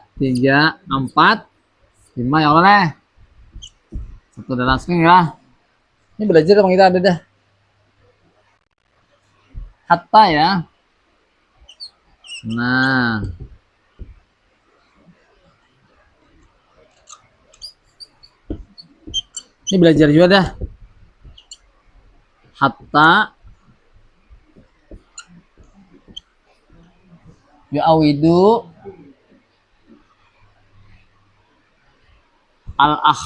4, 5 ya oleh. 1 dan langsung ya. Ini belajar sama kita ada dah. hatta ya. Nah, ini belajar juga dah. Hatta yu'awidu al-akh.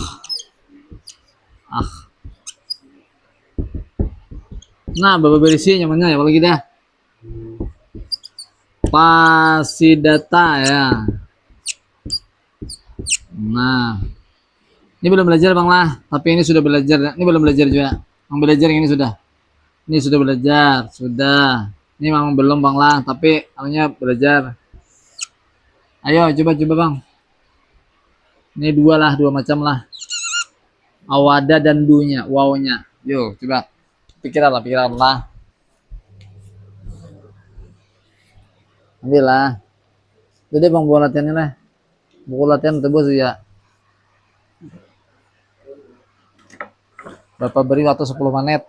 Nah, bapak berisi nyamannya ya, apalagi dah. Pasidata ya. Nah, ini belum belajar bang lah, tapi ini sudah belajar. Ini belum belajar juga. Yang belajar yang ini sudah. Ini sudah belajar, sudah. Ini memang belum bang lah, tapi anunya belajar. Ayo coba bang. Ini dua macam lah. Awada dan dunya, wawnya. Yuk coba. Pikiran lah. Ambil lah. Jadi bang buat latihannya lah. Buku latihan tebus ya. Bapak beri waktu 10 menit.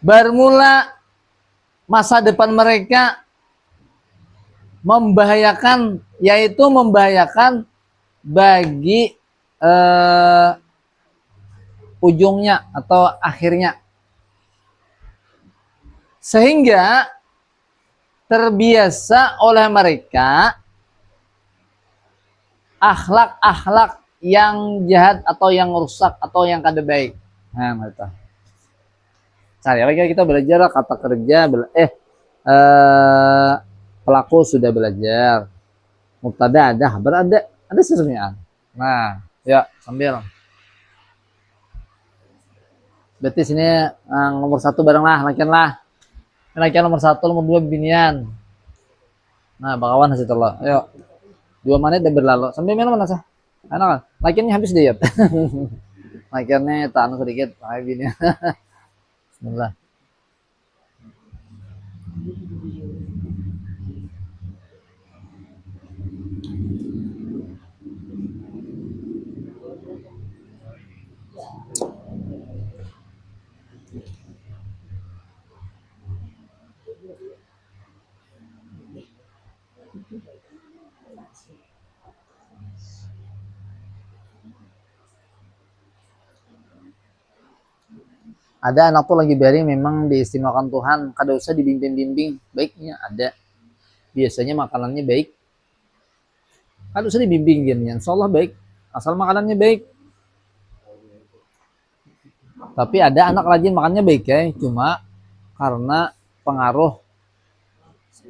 Bermula masa depan mereka membahayakan, yaitu membahayakan bagi ujungnya atau akhirnya, sehingga terbiasa oleh mereka akhlak-akhlak yang jahat atau yang rusak atau yang kada baik. Nah, itu. Cari lagi kita belajar kata kerja, pelaku sudah belajar, mubtada ada, berada, ada sesuatu. Nah, ya sambil. Berarti sini nomor 1 bareng lah, lakian nomor 1, nomor 2 binian. Nah, bakawan hasil telur. Ayo, 2 menit udah berlalu. Sambil minum mana sah? Enak kan? Lakiannya habis deh ya. Lakiannya tahan sedikit, pakai binian. Bismillah. Ada anak tuh lagi beri memang diistimewakan Tuhan, kada usah dibimbing-bimbing, baiknya ada. Biasanya makanannya baik, kada usah dibimbing gini, insya Allah baik, asal makanannya baik. Tapi ada anak rajin makannya baik ya, cuma karena pengaruh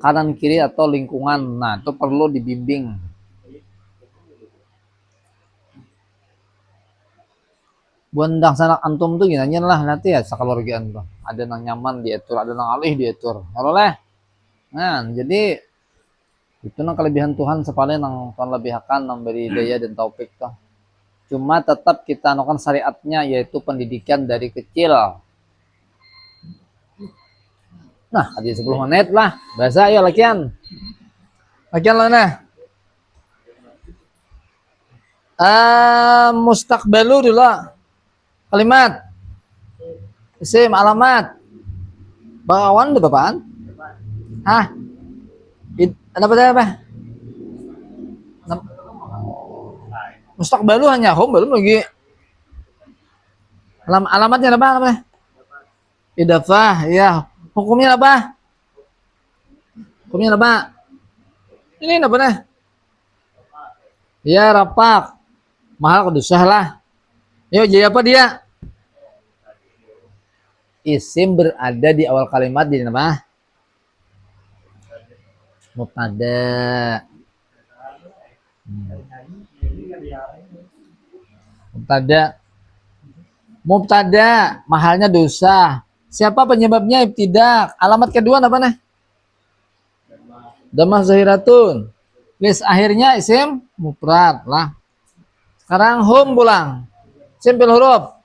kanan kiri atau lingkungan, nah itu perlu dibimbing. Buandang sanak antum tuh gini lah nanti ya sakalorgian tuh. Ada yang nyaman diatur, ada yang alih diatur. Kalau lah, nah jadi itu nang kelebihan Tuhan sepale nang Tuhan lebihkan memberi daya dan taufik tuh. Cuma tetap kita anukan syariatnya yaitu pendidikan dari kecil. Nah, ada 10 menit lah. Bahasa ayo lakian. Lakian lah nah. Mustaqbalu dulu. Kalimat. Isim alamat. Bakawan udah bapaan? Hah? Apa? Mustaqbalu hanya home belum lagi. Alamatnya apa? Idafah, ya. Hukumnya apa? Ini apa nih? Ya, rapak. Mahal kedusah lah. Yuk, jadi apa dia? Isim berada di awal kalimat di nama mubtada. Mubtada, mahalnya dosa. Siapa penyebabnya? Ibtidak. Alamat kedua apa nih? Damah zahiratun. List akhirnya isim mufrad lah. Sekarang hum pulang. Simpel huruf.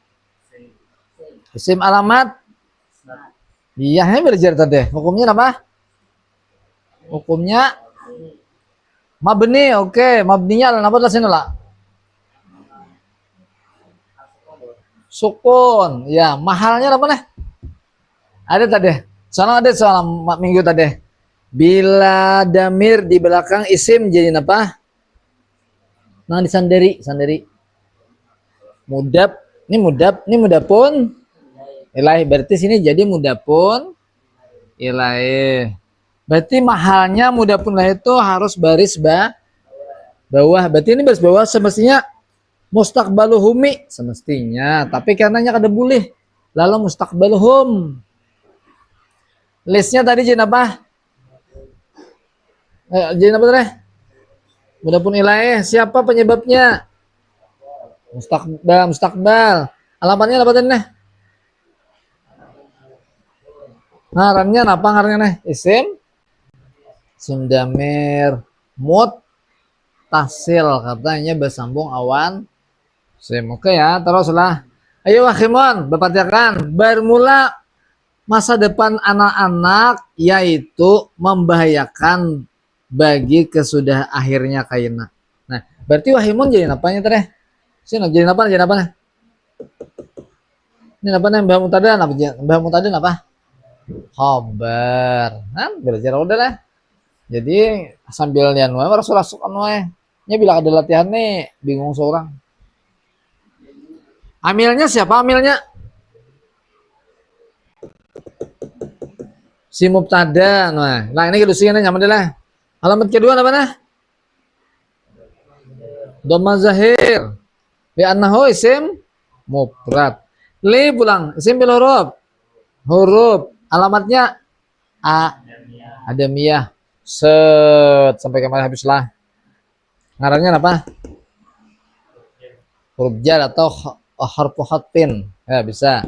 Isim alamat. Iya, ini belajar tadi. Hukumnya apa? Hukumnya mabni. Oke, mabninya apa lah sini lah? sukun. Ya, mahalnya apa nih? Ada tadi. Soalnya ada soal minggu tadi. Bila damir di belakang isim jadi apa? Nah, disanderi, sanderi. Mudap, ini mudapun ilahi. Berarti sini jadi mudapun ilahi. Berarti mahalnya mudapun ilahi itu harus baris bawah. Berarti ini baris bawah semestinya mustaqbaluhumi semestinya, tapi karenanya kada boleh. Lalu mustaqbaluhum. Listnya tadi jadi apa? Jadi apa tadi? Mudapun ilaih. Siapa penyebabnya? Mustaqbal, mustaqbal. Alamatnya apa tadi nih? Ngarannya apa ngarannya nih? Isim damir muttasil katanya bersambung awan sim. Oke ya, teruslah. Ayo Wakhimon, berpatiakan. Bermula masa depan anak-anak yaitu membahayakan bagi kesudah akhirnya kaina. Nah, berarti Wahimun jadi apanya tadi? Sini jadi apa? Jadi apa nih? Ini apa nih? Mbah Mutadan apa? Mbah Mutadan apa? Khobar. Nah, belajar udah lah. Jadi sambil lian wae rasuk wae. Nya bila ada latihan nih, bingung seorang. Amilnya siapa amilnya? Si mubtada. Nah ini kedusiannya nyaman deh lah. Alamat kedua apa nah? Dhamma zahir. Bi annahu isim mufrad. Li pulang isim bil huruf. Huruf alamatnya a adamiyah. Set sampai kemana habislah. Ngarannya apa? Huruf jar atau harfu khatin. Ya bisa.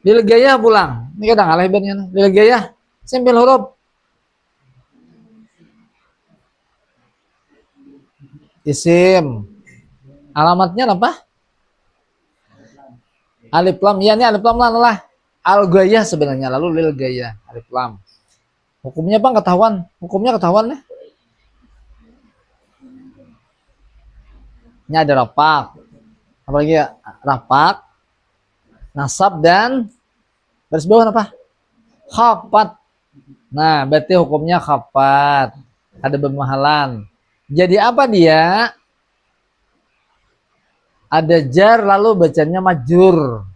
Lil gayah pulang. Ini kadang alih bannya. Lil gayah isim bil huruf. Isim. Alamatnya apa? Alif lam. Ya ini alif lam lah. Al gayah sebenarnya lalu lil gayah alif lam. Hukumnya apa ketahuan? Hukumnya ketahuan nih. Ini ada rapak. Apalagi ya? Rapak, nasab dan baris bawah apa? Khafat. Nah, berarti hukumnya khafat. Ada bermahalan. Jadi apa dia? Ada jar lalu bacanya majur.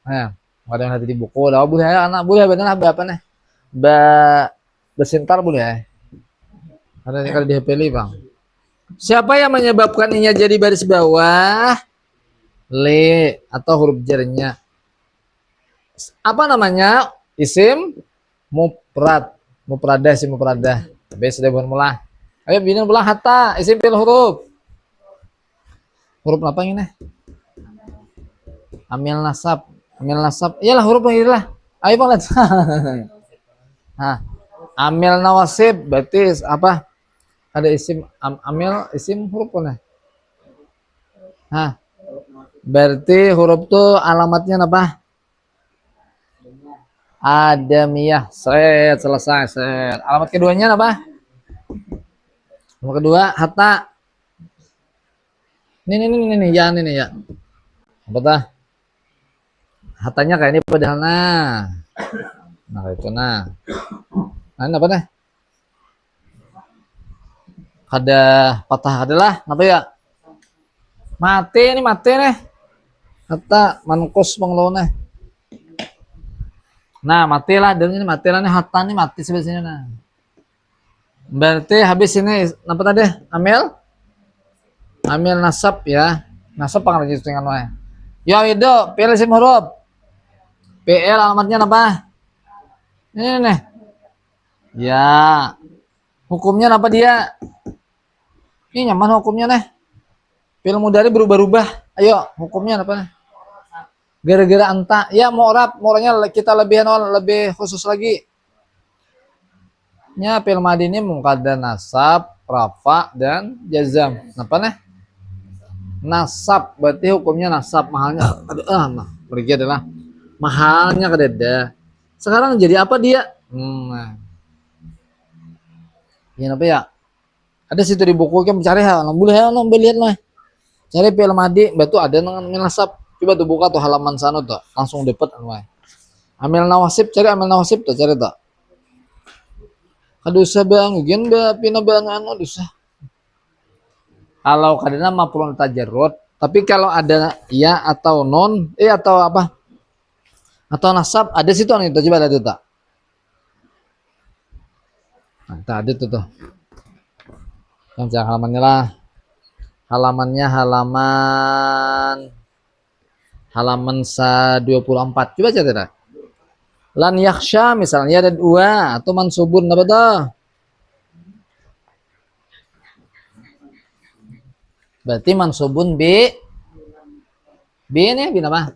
Nah, ada yang hati di buku. Lah boleh anak boleh benar apa nih? Besintar boleh. Ada yang kali di HP Bang. Siapa yang menyebabkan ini jadi baris bawah? Le atau huruf jarnya. Apa namanya? Isim mufrad. Mufradah, isim mufradah. Habis sudah bermula. Ayo bina pulang hatta, isim fil huruf. Huruf apa ini? Amil nasab. Amil nasab. Iyalah huruf yang inilah. Ayo Bang lihat. Nah, amil nawasib berarti apa? Ada isim amil isim huruf mana? Nah, berarti huruf tuh alamatnya apa? Adamiyah. Set, selesai. Set. Alamat keduanya apa? Alamat kedua hatta. Ini ya ini ya. Apa tah? Hatanya kayak ini padahal nah itu nah. Nah ini apa nih? Ada patah adalah apa ya? Mati nih. Hatta mankus pengelone. Nah matilah dan ini matilah nih hatta nih mati sebenarnya nah. Berarti habis ini apa tadi? Amil nasab ya. Nasab pangalan itu dengan wae. Ya itu pilih isim huruf. PL alamatnya apa? Ini nih. Ya. Hukumnya apa dia? Ini nyaman hukumnya nih. Fi'il mudhari berubah-ubah. Ayo, hukumnya apa? Gara-gara anta. Ya, mu'rabnya kita lebih khusus lagi. Nya fi'il madhi ini muqaddar nasab, rafa dan jazam. Apa nih? Nasab, berarti hukumnya nasab mahalnya. Aduh, pergi adalah mahalnya kededa. Sekarang jadi apa dia? Nah. Ini apa ya? Ada situ di buku kan mencari hal, boleh lihat lah. Cari fi'il madhi, batu ada dengan nasab. Coba tuh buka tuh halaman sana tuh, langsung dapat anu wae. Amil nawasib, cari amil nawasib tuh, cari tuh. Aduh bang, ujian pina bang anu usah. Kalau kadang maf'ul tajarrud, tapi kalau ada ya atau non, atau apa? Atau nasab, ada situ anu itu, coba ada tuh. Nah, ada tuh. Yang cari halamannya lah. Halamannya halaman 24. Coba cari dah. Lan yakhsha misalnya ada dua atau mansubun apa tuh? Berarti mansubun B ini bin apa?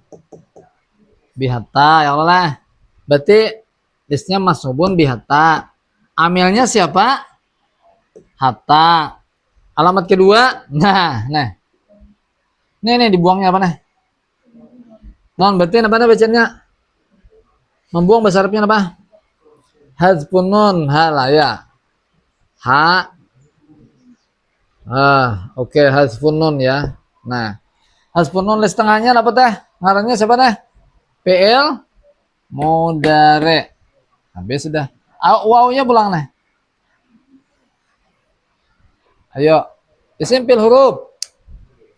Bihata ya Allah. Berarti listnya mansubun bihata. Amilnya siapa? Hatta. Alamat kedua, nah. Nih dibuangnya apa nih? Non berarti apa bacanya? Membuang bahasa Arabnya apa? Hazfun nun hala ya. Ha. Oke, hazfun nun ya. Nah, hazfun nun list tengahnya apa teh? Ngarannya siapa teh? PL mudare. Habis sudah. Wawnya pulang nih. Ayo, simpel huruf.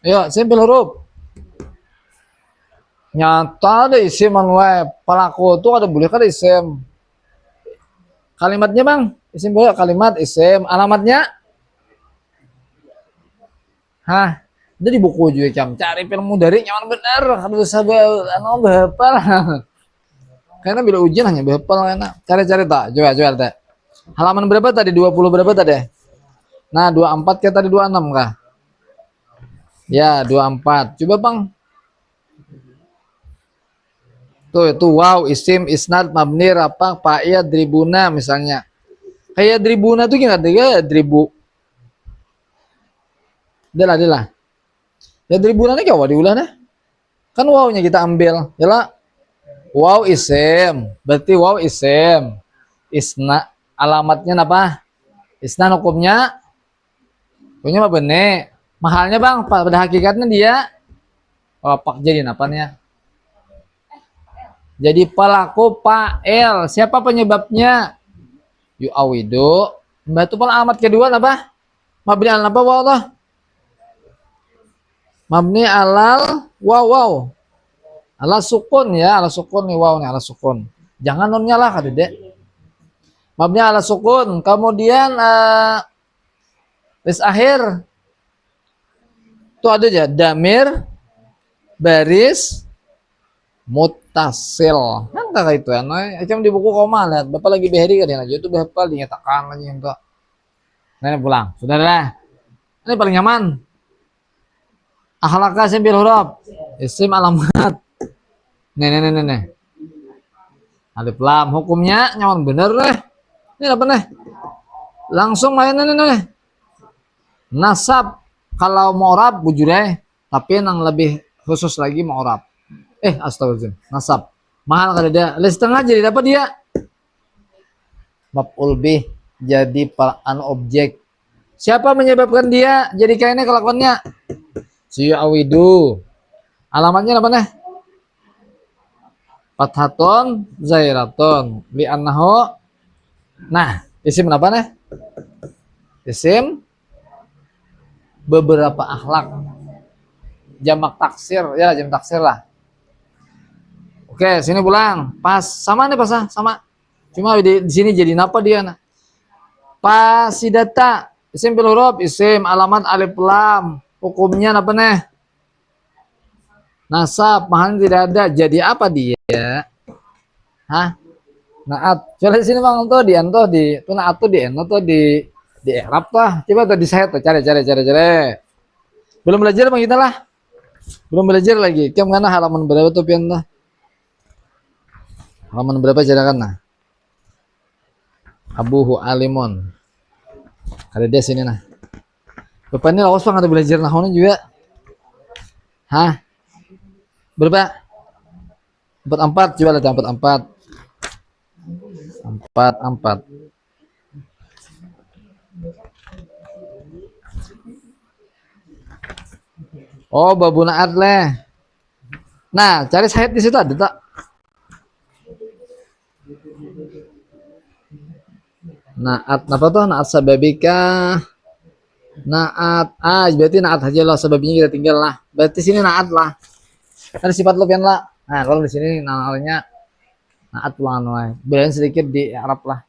Ayo, simpel huruf. Nyata ada isim wae. Pelaku itu ada boleh kan isim. Kalimatnya bang, isim boleh kalimat isim. Alamatnya? Hah? Itu di buku juga cam. Cari film dari nyaman bener. Harus sabar, anu behapal. Karena bila ujian hanya behapal enak. Cari-cari tak. Coba teh. Halaman berapa tadi? 20 berapa tadi? Nah, 24 kayak tadi 26 kah? Ya, 24. Coba bang. Tuh itu wow, isim, isnad, mabni, rapak, fa'il, dribuna misalnya. Kayak dribuna tuh gimana? Ya, dribu. Adalah. Ya dribuna ini kayak diulah dah. Kan wownya kita ambil. Yalah. Wow isim. Berarti wow isim. Isna alamatnya apa? Isna hukumnya. Punya apa bener? Mahalnya bang, pada hakikatnya dia pak jadi apanya? Jadi pelaku fa'il. Siapa penyebabnya? Yu'awidu. Batu alamat kedua apa? Mabni al apa wow toh? Mabni alal wow. Ala sukun ya, ala sukun nih wow nih ala sukun. Jangan nonnya lah kata dek. Mabni ala sukun. Kemudian list akhir itu ada aja damir baris mutasil. Kan kakak itu ya. Nah, macam di buku koma lihat. Bapak lagi beheri kan aja itu bapak dinyatakan lagi untuk. Nah, pulang. Saudara. Ini paling nyaman. Akhlakah sambil huruf. Isim alamat. Nih. Alif lam hukumnya nyaman bener deh. Ini apa nih? Langsung main nih. Nasab kalau mu'rab bujure, tapi yang lebih khusus lagi mu'rab. Astagfirullah. Nasab. Mahal kada dia. Les setengah jadi dapat dia. Maf'ul bih jadi objek. Siapa menyebabkan dia jadi kayaknya kelakuannya? Si awidu. Alamatnya apa nih? Fathatun zairatun li annahu. Nah, isim apa nih? Isim beberapa akhlak. Jamak taksir, ya jam taksir lah. Oke, sini pulang. Pas sama nih pas sama. Cuma di sini jadi apa dia nah? Pasidata isim bil huruf, isim alamat alif lam. Hukumnya apa nih? Nasab, mahal tidak ada. Jadi apa dia? Hah? Naat. Coba di sini bang tuh di anto di tuh naat tuh di eno tuh di Arab lah. Coba tuh di saya tuh cari. Belum belajar bang kita lah. Belum belajar lagi. Kamu mana halaman berapa tuh pian lah? Halaman berapa kan nah? Abuhu alimun. Ada dia sini nah. Bapak ini lawas bang ada belajar nahawnya juga. Hah? Berapa? 44 coba lihat 44. Oh, babu naat leh. Nah, cari sahid di situ ada tak? Naat apa tuh? Naat sababika. Naat. Berarti naat aja lah sebabnya kita tinggal lah. Berarti sini naat lah. Ada sifat lu kan lah. Nah, kalau di sini namanya naat ulangan wae. Bedain sedikit di Arab lah.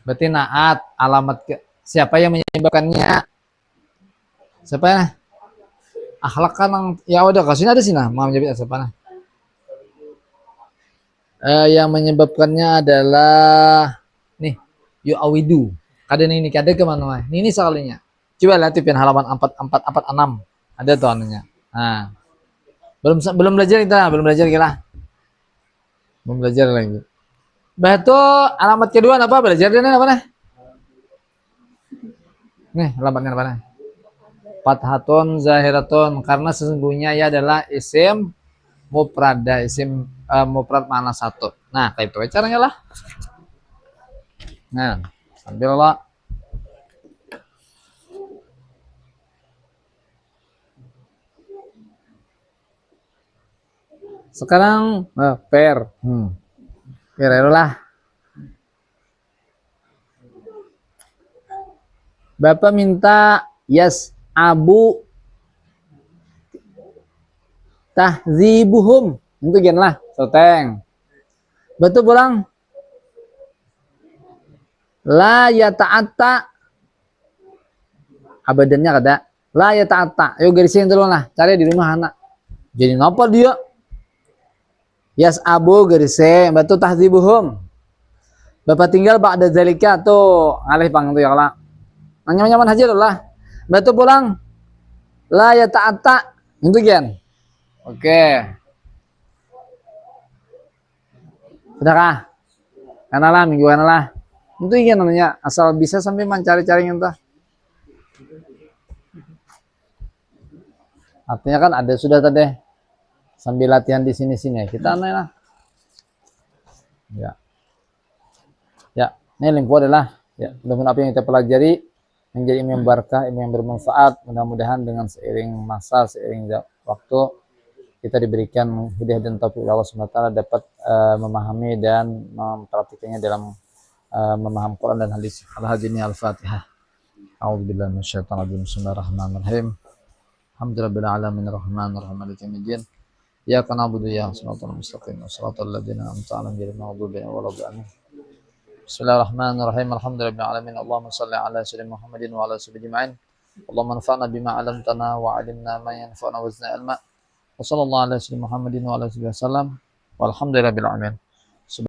Berarti naat alamat ke siapa yang menyebabkannya? Siapa ya? Akhlak kan ya udah kasih ada sih nah. Mau menyebut siapa nah? Yang menyebabkannya adalah nih awidu. Kada ini kada kemana wae. Ini soalnya. Coba lihat tipin halaman 4446. Ada tuh anunya. Nah, belum belajar kita, belum belajar kita. Belum belajar lagi. Batu alamat kedua apa? Belajar dia apa nih? Nih, alamatnya apa nih? Fathatun zahiratun karena sesungguhnya ia adalah isim mufrada, isim mufrad mana satu. Nah, kayak itu caranya lah. Nah, sambil lah. Sekarang pair. Pair lah. Bapak minta yes abu tahzibuhum. Itu gen lah, soteng. Betul pulang. La ya ta'ata abadannya kada. La ya ta'ata. Ayo garisin dulu lah. Cari di rumah anak. Jadi ngapa dia? Yas abu garisin. Betul tahzibuhum. Bapak tinggal ba'da zalika tuh ngalih pang tuh ya kala. Nyaman-nyaman aja lah. Betul pulang. La ya ta'ata. Itu gen. Oke. Sudahkah? Karena lah mingguan lah. Itu iya namanya asal bisa sampai mencari-cari entah. Artinya kan ada sudah tadi sambil latihan di sini-sini kita aneh lah. Ya. Ya, ini limpo adalah ya, dengan apa yang kita pelajari menjadi ilmu yang berkah, ilmu yang bermanfaat. Mudah-mudahan dengan seiring masa, seiring waktu kita diberikan hidayah dan taufik Allah SWT dapat memahami dan mempraktikkannya dalam memahami Quran dan hadis. Al-Hadini Al-Fatihah. A'udzubillahi minasyaitonir rajim. Bismillahirrahmanirrahim. Alhamdulillahirabbil alamin arrahmanir rahim maliki yaumiddin. Iyyaka na'budu wa iyyaka nasta'in. Shiratal ladzina an'amta 'alaihim ghairil maghdubi 'alaihim waladdallin. Bismillahirrahmanirrahim. Alhamdulillahirabbil alamin. Allahumma shalli ala sayyidina Muhammadin wa ala sahbihi ajma'in. Allahumma anfa'na bima 'allamtana wa 'allimna ma yanfa'una wa zidna ilma. Wassallallahu ala sayyidina Muhammadin wa ala alihi wasallam. Walhamdulillahirabbil alamin.